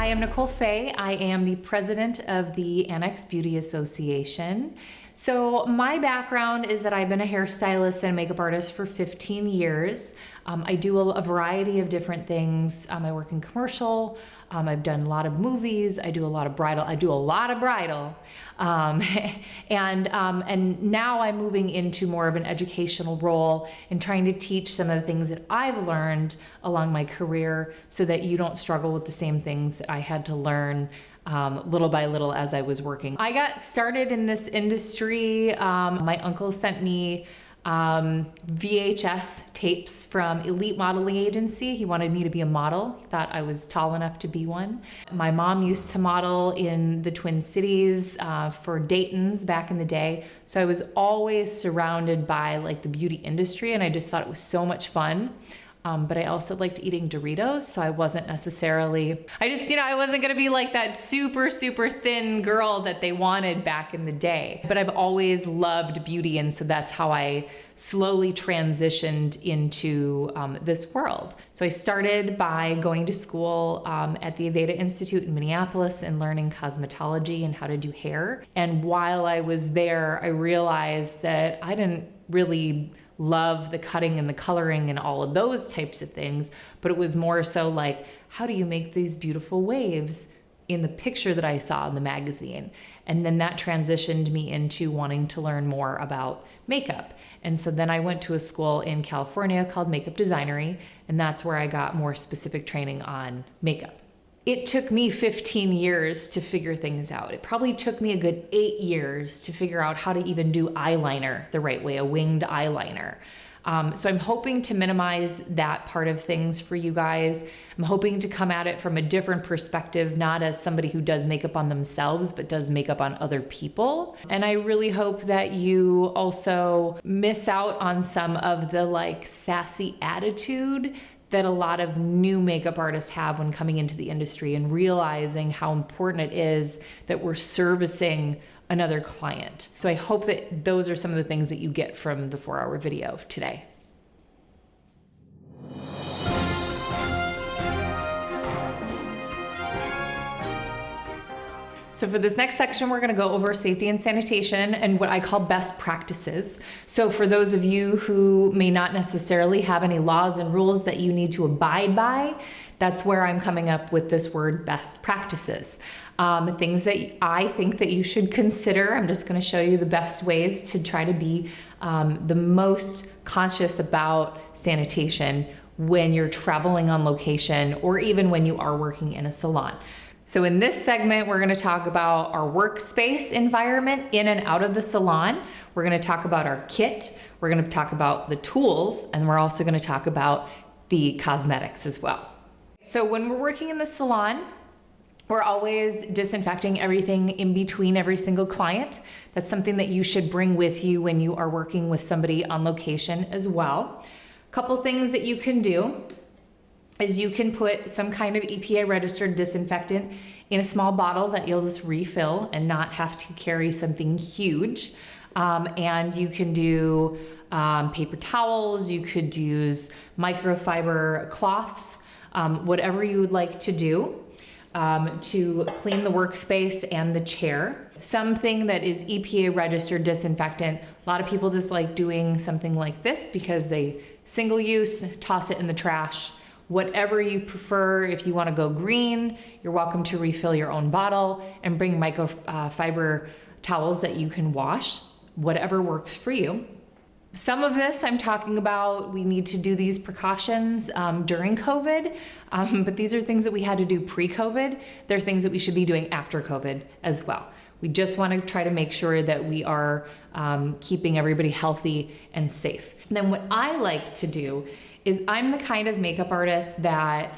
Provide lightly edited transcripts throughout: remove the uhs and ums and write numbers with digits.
Hi, I'm Nicole Fay. I am the president of the Annex Beauty Association. So my background is that I've been a hairstylist and makeup artist for 15 years. I do a variety of different things. I work in commercial. I've done a lot of movies. I do a lot of bridal. And now I'm moving into more of an educational role and trying to teach some of the things that I've learned along my career so that you don't struggle with the same things that I had to learn little by little as I was working. I got started in this industry. My uncle sent me VHS tapes from Elite Modeling Agency. He wanted me to be a model. He thought I was tall enough to be one. My mom used to model in the Twin Cities for Dayton's back in the day. So I was always surrounded by like the beauty industry, and I just thought it was so much fun. But I also liked eating Doritos, so I wasn't necessarily, I wasn't gonna be like that super, super thin girl that they wanted back in the day. But I've always loved beauty, and so that's how I slowly transitioned into this world. So I started by going to school at the Aveda Institute in Minneapolis and learning cosmetology and how to do hair. And while I was there, I realized that I didn't really love the cutting and the coloring and all of those types of things, but it was more so like, how do you make these beautiful waves in the picture that I saw in the magazine? And then that transitioned me into wanting to learn more about makeup. And so then I went to a school in California called Makeup Designery, and that's where I got more specific training on makeup. It took me 15 years to figure things out. It probably took me a good 8 years to figure out how to even do eyeliner the right way, a winged eyeliner. So I'm hoping to minimize that part of things for you guys. I'm hoping to come at it from a different perspective, not as somebody who does makeup on themselves, but does makeup on other people. And I really hope that you also miss out on some of the like sassy attitude that a lot of new makeup artists have when coming into the industry, and realizing how important it is that we're servicing another client. So I hope that those are some of the things that you get from the 4-hour video today. So for this next section, we're gonna go over safety and sanitation and what I call best practices. So for those of you who may not necessarily have any laws and rules that you need to abide by, that's where I'm coming up with this word best practices. Things that I think that you should consider. I'm just gonna show you the best ways to try to be the most conscious about sanitation when you're traveling on location or even when you are working in a salon. So in this segment, we're gonna talk about our workspace environment in and out of the salon. We're gonna talk about our kit. We're gonna talk about the tools, and we're also gonna talk about the cosmetics as well. So when we're working in the salon, we're always disinfecting everything in between every single client. That's something that you should bring with you when you are working with somebody on location as well. A couple things that you can do is you can put some kind of EPA registered disinfectant in a small bottle that you'll just refill and not have to carry something huge. And you can do paper towels, you could use microfiber cloths, whatever you would like to do to clean the workspace and the chair. Something that is EPA registered disinfectant, a lot of people just like doing something like this because they single use, toss it in the trash. Whatever you prefer, if you want to go green, you're welcome to refill your own bottle and bring microfiber towels that you can wash, whatever works for you. Some of this I'm talking about, we need to do these precautions during COVID, but these are things that we had to do pre-COVID. They're things that we should be doing after COVID as well. We just want to try to make sure that we are keeping everybody healthy and safe. And then what I like to do is I'm the kind of makeup artist that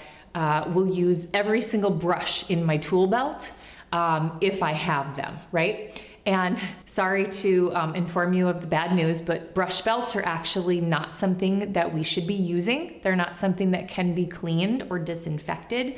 will use every single brush in my tool belt if I have them, right? And sorry to inform you of the bad news, but brush belts are actually not something that we should be using. They're not something that can be cleaned or disinfected.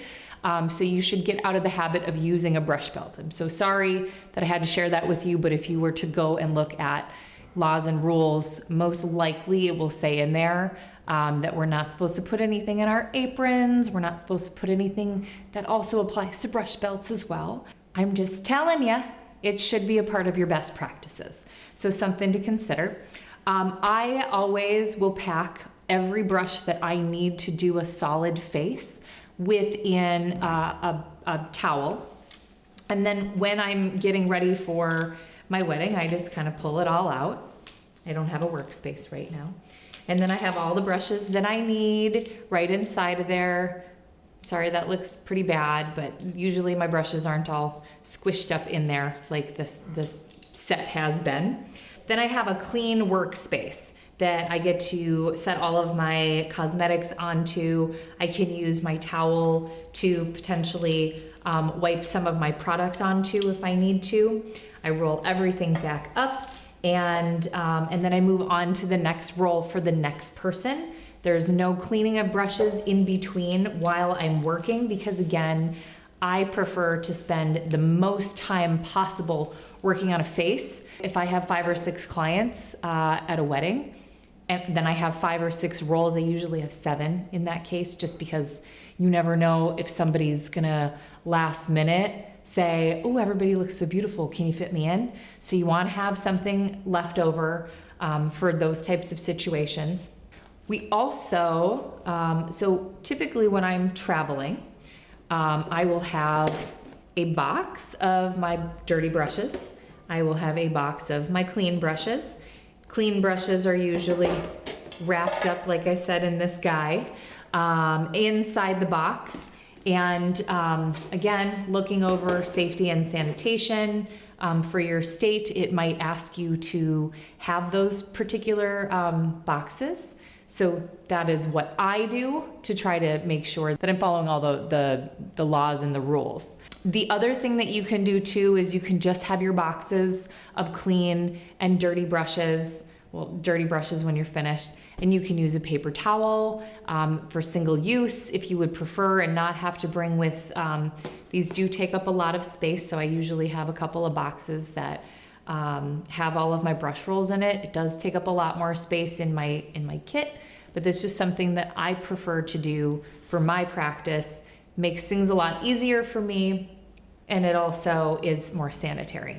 So you should get out of the habit of using a brush belt. I'm so sorry that I had to share that with you, but if you were to go and look at laws and rules, most likely it will say in there that we're not supposed to put anything in our aprons. We're not supposed to put anything that also applies to brush belts as well. I'm just telling you, it should be a part of your best practices. So something to consider. I always will pack every brush that I need to do a solid face within a towel. And then when I'm getting ready for my wedding, I just kind of pull it all out. I don't have a workspace right now. And then I have all the brushes that I need right inside of there. Sorry, that looks pretty bad, but usually my brushes aren't all squished up in there like this set has been. Then I have a clean workspace that I get to set all of my cosmetics onto. I can use my towel to potentially wipe some of my product onto if I need to. I roll everything back up, and then I move on to the next roll for the next person. There's no cleaning of brushes in between while I'm working because, again, I prefer to spend the most time possible working on a face. If I have 5 or 6 clients at a wedding, and then I have 5 or 6 rolls, I usually have 7 in that case, just because you never know if somebody's gonna last minute say, oh, everybody looks so beautiful, can you fit me in? So you wanna have something left over for those types of situations. We also, so typically when I'm traveling, I will have a box of my dirty brushes. I will have a box of my clean brushes. Clean brushes are usually wrapped up, like I said, in this guy, inside the box. And again, looking over safety and sanitation for your state, it might ask you to have those particular boxes. So that is what I do to try to make sure that I'm following all the laws and the rules. The other thing that you can do too is you can just have your boxes of clean and dirty brushes, well, dirty brushes when you're finished, and you can use a paper towel for single use if you would prefer and not have to bring with, these do take up a lot of space, so I usually have a couple of boxes that have all of my brush rolls in it. It does take up a lot more space in my kit, but that's just something that I prefer to do for my practice. Makes things a lot easier for me, and it also is more sanitary.